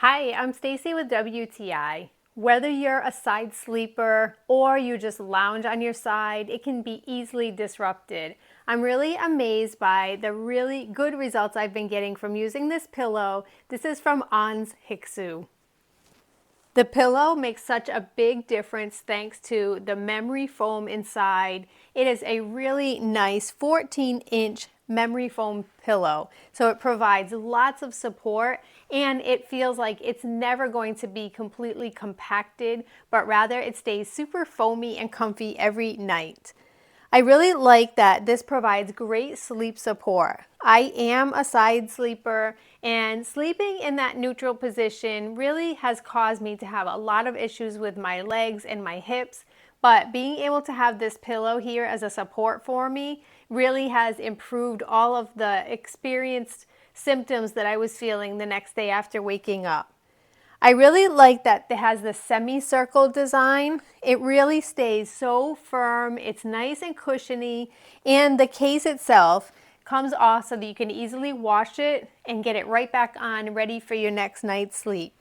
Hi, I'm Stacy with WTI. Whether you're a side sleeper or you just lounge on your side, it can be easily disrupted. I'm really amazed by the really good results I've been getting from using this pillow. This is from anzhixiu. The pillow makes such a big difference thanks to the memory foam inside. It is a really nice 14-inch memory foam pillow. So it provides lots of support and it feels like it's never going to be completely compacted, but rather it stays super foamy and comfy every night. I really like that this provides great sleep support. I am a side sleeper, and sleeping in that neutral position really has caused me to have a lot of issues with my legs and my hips, but being able to have this pillow here as a support for me really has improved all of the experienced symptoms that I was feeling the next day after waking up. I really like that it has the semicircle design. It really stays so firm. It's nice and cushiony, and the case itself comes off so that you can easily wash it and get it right back on, ready for your next night's sleep.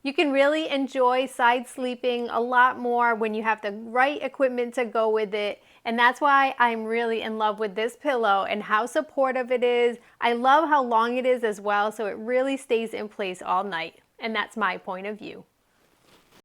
You can really enjoy side sleeping a lot more when you have the right equipment to go with it, and that's why I'm really in love with this pillow and how supportive it is. I love how long it is as well, so it really stays in place all night. And that's my point of view.